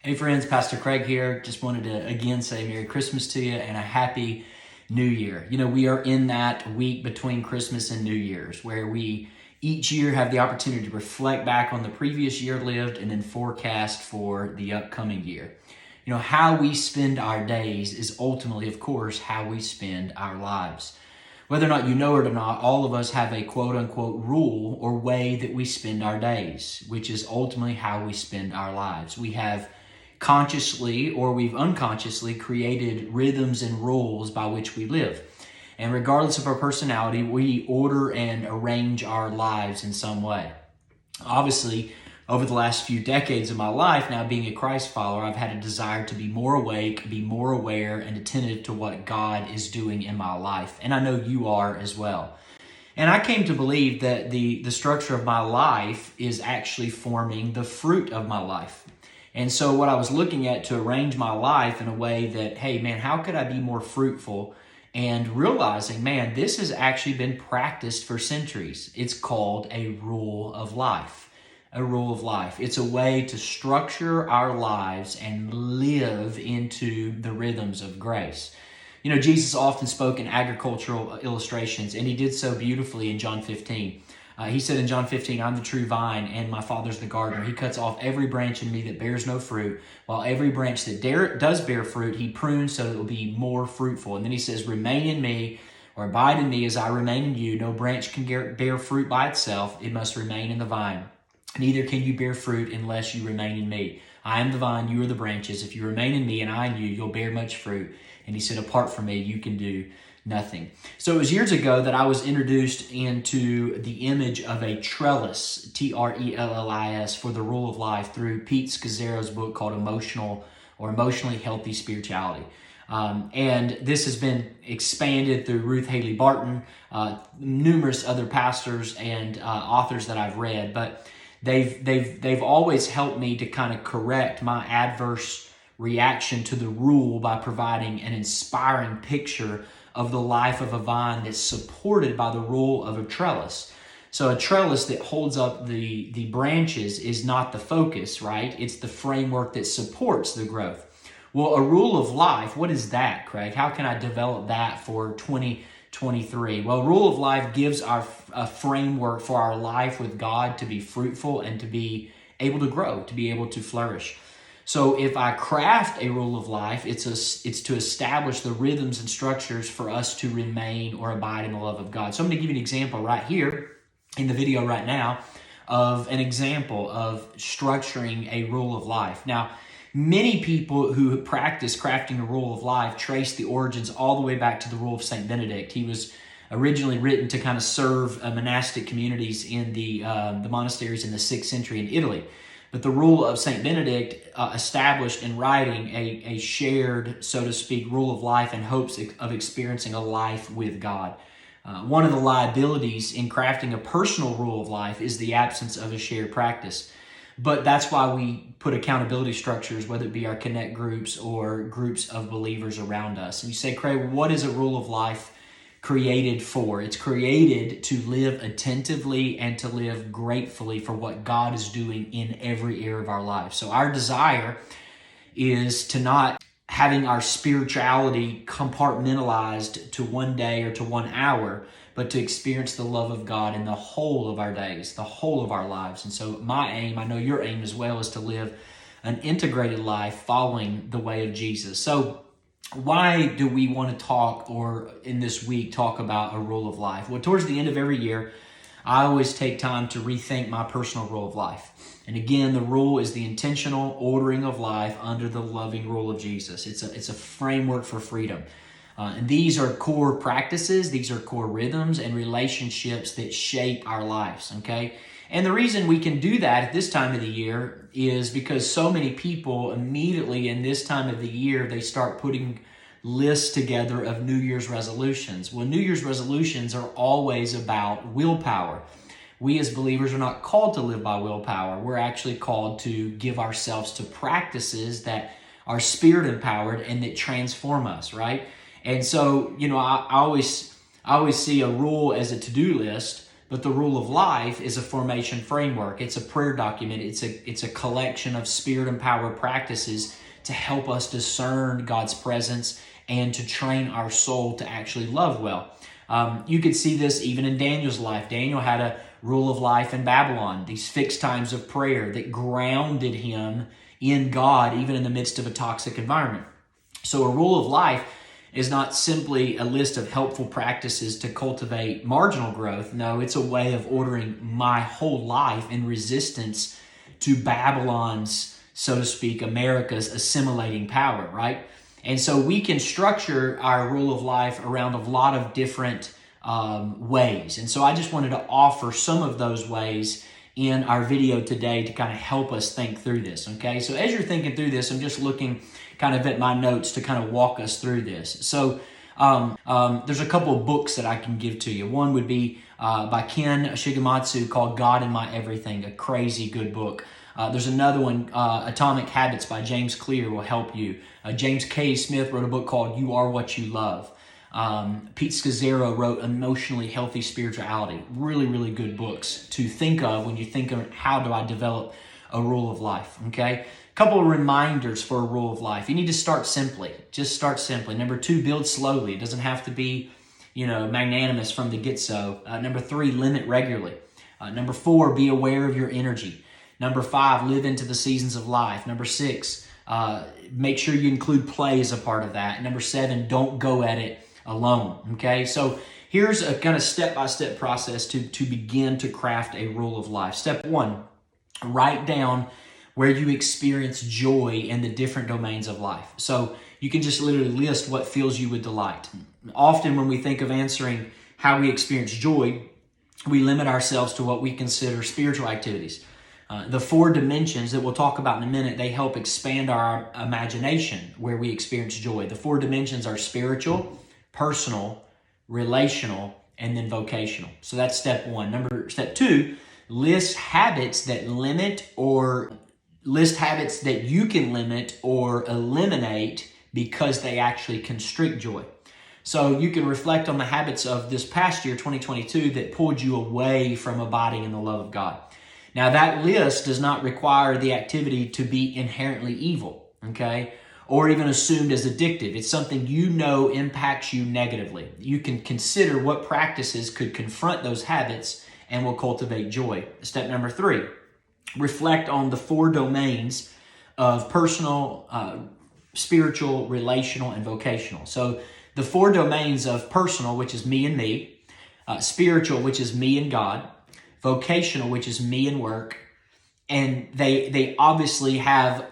Hey friends, Pastor Craig here. Just wanted to again say Merry Christmas to you and a Happy New Year. You know, we are in that week between Christmas and New Year's where we each year have the opportunity to reflect back on the previous year lived and then forecast for the upcoming year. You know, how we spend our days is ultimately, of course, how we spend our lives. Whether or not you know it or not, all of us have a quote-unquote rule or way that we spend our days, which is ultimately how we spend our lives. We have consciously or we've unconsciously created rhythms and rules by which we live. And regardless of our personality, we order and arrange our lives in some way. Obviously, over the last few decades of my life, now being a Christ follower, I've had a desire to be more awake, be more aware, and attentive to what God is doing in my life. And I know you are as well. And I came to believe that the structure of my life is actually forming the fruit of my life. And so what I was looking at to arrange my life in a way that, hey, man, how could I be more fruitful? And realizing, man, this has actually been practiced for centuries. It's called a rule of life. A rule of life. It's a way to structure our lives and live into the rhythms of grace. You know, Jesus often spoke in agricultural illustrations, and he did so beautifully in John 15. He said in John 15, I'm the true vine and my Father's the gardener. He cuts off every branch in me that bears no fruit, while every branch that does bear fruit, he prunes so that it will be more fruitful. And then he says, remain in me or abide in me as I remain in you. No branch can bear fruit by itself. It must remain in the vine. Neither can you bear fruit unless you remain in me. I am the vine, you are the branches. If you remain in me and I in you, you'll bear much fruit. And he said, apart from me, you can do nothing. So it was years ago that I was introduced into the image of a trellis, Trellis, for the rule of life through Pete Scazzero's book called Emotionally Healthy Spirituality. And this has been expanded through Ruth Haley Barton, numerous other pastors and authors that I've read, but they've always helped me to kind of correct my adverse reaction to the rule by providing an inspiring picture of the life of a vine that's supported by the rule of a trellis. So a trellis that holds up the branches is not the focus, right? It's the framework that supports the growth. Well, a rule of life, what is that, Craig? How can I develop that for 2023? Well, rule of life gives a framework for our life with God to be fruitful and to be able to grow, to be able to flourish. So if I craft a rule of life, it's to establish the rhythms and structures for us to remain or abide in the love of God. So I'm going to give you an example right here in the video right now of an example of structuring a rule of life. Now, many people who practice crafting a rule of life trace the origins all the way back to the rule of St. Benedict. He was originally written to kind of serve monastic communities in the monasteries in the 6th century in Italy. But the rule of St. Benedict established in writing a shared, so to speak, rule of life in hopes of experiencing a life with God. One of the liabilities in crafting a personal rule of life is the absence of a shared practice. But that's why we put accountability structures, whether it be our connect groups or groups of believers around us. And you say, Craig, what is a rule of life created for? It's created to live attentively and to live gratefully for what God is doing in every area of our life. So our desire is to not having our spirituality compartmentalized to one day or to 1 hour, but to experience the love of God in the whole of our days, the whole of our lives. And so my aim, I know your aim as well, is to live an integrated life following the way of Jesus. So why do we want to talk, or in this week, talk about a rule of life? Well, towards the end of every year, I always take time to rethink my personal rule of life. And again, the rule is the intentional ordering of life under the loving rule of Jesus. It's a framework for freedom. And these are core practices, these are core rhythms and relationships that shape our lives, okay? And the reason we can do that at this time of the year is because so many people immediately in this time of the year, they start putting lists together of New Year's resolutions. Well, New Year's resolutions are always about willpower. We as believers are not called to live by willpower. We're actually called to give ourselves to practices that are spirit empowered and that transform us, right? And so, you know, I always see a rule as a to-do list, But the rule of life is a formation framework. It's a prayer document. It's a collection of spirit-empowered practices to help us discern God's presence and to train our soul to actually love well. You could see this even in Daniel's life. Daniel had a rule of life in Babylon, these fixed times of prayer that grounded him in God, even in the midst of a toxic environment. So a rule of life is not simply a list of helpful practices to cultivate marginal growth. No, it's a way of ordering my whole life in resistance to Babylon's, so to speak, America's assimilating power, right? And so we can structure our rule of life around a lot of different ways. And so I just wanted to offer some of those ways in our video today to kind of help us think through this, okay? So as you're thinking through this, I'm just looking kind of at my notes to kind of walk us through this. So there's a couple of books that I can give to you. One would be by Ken Shigematsu called God in My Everything, a crazy good book. There's another one, Atomic Habits by James Clear will help you. James K. Smith wrote a book called You Are What You Love. Pete Scazzero wrote Emotionally Healthy Spirituality. Really, really good books to think of when you think of how do I develop a rule of life, okay? A couple of reminders for a rule of life. You need to start simply. Just start simply. Number 2, build slowly. It doesn't have to be, magnanimous from the get-so. Number 3, limit regularly. Number 4, be aware of your energy. Number 5, live into the seasons of life. Number 6, make sure you include play as a part of that. Number 7, don't go at it alone, okay? So here's a kind of step-by-step process to begin to craft a rule of life. Step 1, write down where you experience joy in the different domains of life. So you can just literally list what fills you with delight. Often when we think of answering how we experience joy, we limit ourselves to what we consider spiritual activities. The 4 dimensions that we'll talk about in a minute, they help expand our imagination where we experience joy. The 4 dimensions are spiritual, personal, relational, and then vocational. So that's step 1. Step 2, list habits that you can limit or eliminate because they actually constrict joy. So you can reflect on the habits of this past year, 2022, that pulled you away from abiding in the love of God. Now that list does not require the activity to be inherently evil, okay? Or even assumed as addictive. It's something impacts you negatively. You can consider what practices could confront those habits and will cultivate joy. Step number 3, reflect on the 4 domains of personal, spiritual, relational, and vocational. So the 4 domains of personal, which is me and me, spiritual, which is me and God, vocational, which is me and work, and they obviously have,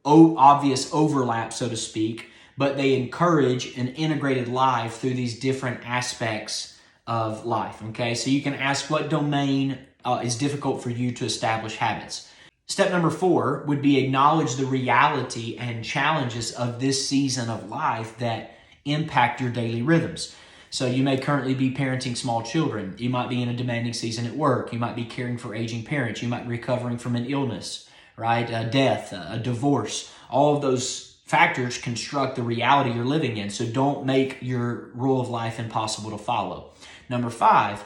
obvious overlap, so to speak, but they encourage an integrated life through these different aspects of life, okay? So you can ask what domain is difficult for you to establish habits. Step number 4 would be acknowledge the reality and challenges of this season of life that impact your daily rhythms. So you may currently be parenting small children. You might be in a demanding season at work. You might be caring for aging parents. You might be recovering from an illness, right? A death, a divorce. All of those factors construct the reality you're living in. So don't make your rule of life impossible to follow. Number 5,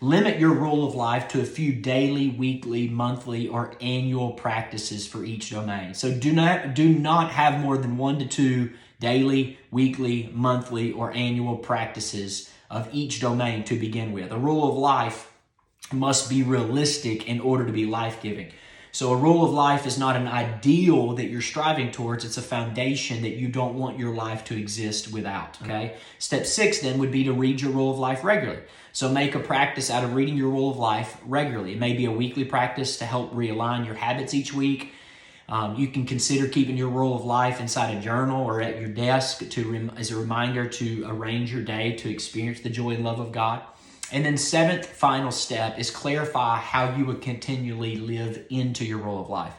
limit your rule of life to a few daily, weekly, monthly, or annual practices for each domain. So do not have more than 1 to 2 daily, weekly, monthly, or annual practices of each domain to begin with. A rule of life must be realistic in order to be life-giving. So a rule of life is not an ideal that you're striving towards. It's a foundation that you don't want your life to exist without, okay? Step 6 then would be to read your rule of life regularly. So make a practice out of reading your rule of life regularly. It may be a weekly practice to help realign your habits each week. You can consider keeping your rule of life inside a journal or at your desk as a reminder to arrange your day to experience the joy and love of God. And then 7th final step is clarify how you would continually live into your rule of life.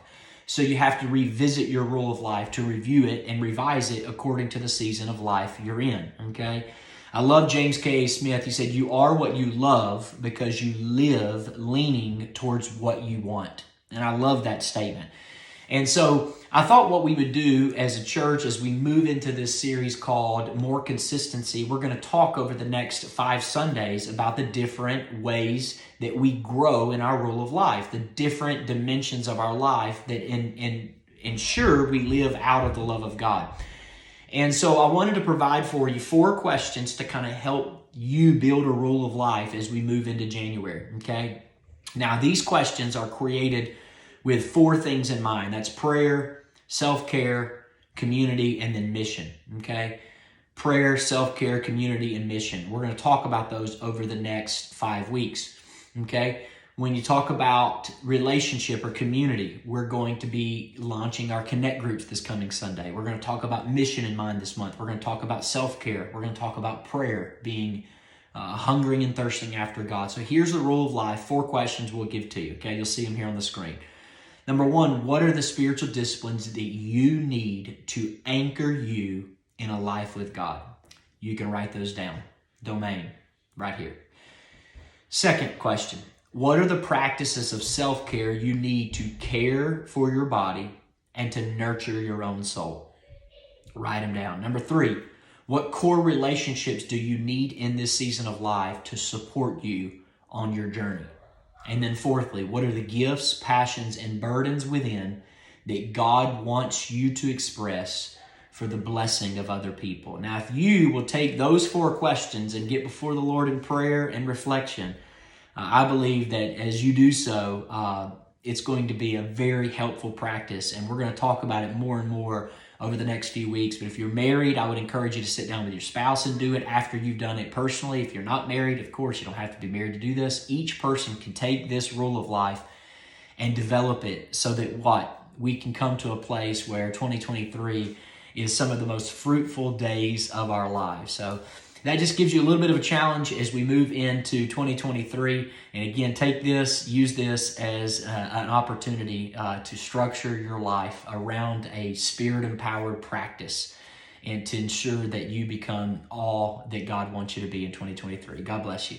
So you have to revisit your rule of life to review it and revise it according to the season of life you're in, okay? I love James K. Smith. He said, you are what you love because you live leaning towards what you want. And I love that statement. And so I thought what we would do as a church as we move into this series called More Consistency, we're going to talk over the next 5 Sundays about the different ways that we grow in our rule of life, the different dimensions of our life that ensure we live out of the love of God. And so I wanted to provide for you 4 questions to kind of help you build a rule of life as we move into January, okay? Now, these questions are created with 4 things in mind. That's prayer, self-care, community, and then mission, okay? Prayer, self-care, community, and mission. We're going to talk about those over the next 5 weeks, okay? When you talk about relationship or community, we're going to be launching our Connect groups this coming Sunday. We're going to talk about mission in mind this month. We're going to talk about self-care. We're going to talk about prayer, being hungering and thirsting after God. So here's the rule of life. 4 questions we'll give to you, okay? You'll see them here on the screen. Number 1, what are the spiritual disciplines that you need to anchor you in a life with God? You can write those down. Domain, right here. Second question, what are the practices of self-care you need to care for your body and to nurture your own soul? Write them down. Number 3, what core relationships do you need in this season of life to support you on your journey? And then fourthly, what are the gifts, passions, and burdens within that God wants you to express for the blessing of other people? Now, if you will take those 4 questions and get before the Lord in prayer and reflection, I believe that as you do so, it's going to be a very helpful practice. And we're going to talk about it more and more over the next few weeks. But if you're married, I would encourage you to sit down with your spouse and do it after you've done it personally. If you're not married, of course, you don't have to be married to do this. Each person can take this rule of life and develop it so that we can come to a place where 2023 is some of the most fruitful days of our lives. So that just gives you a little bit of a challenge as we move into 2023. And again, take this, use this as an opportunity to structure your life around a spirit-empowered practice and to ensure that you become all that God wants you to be in 2023. God bless you.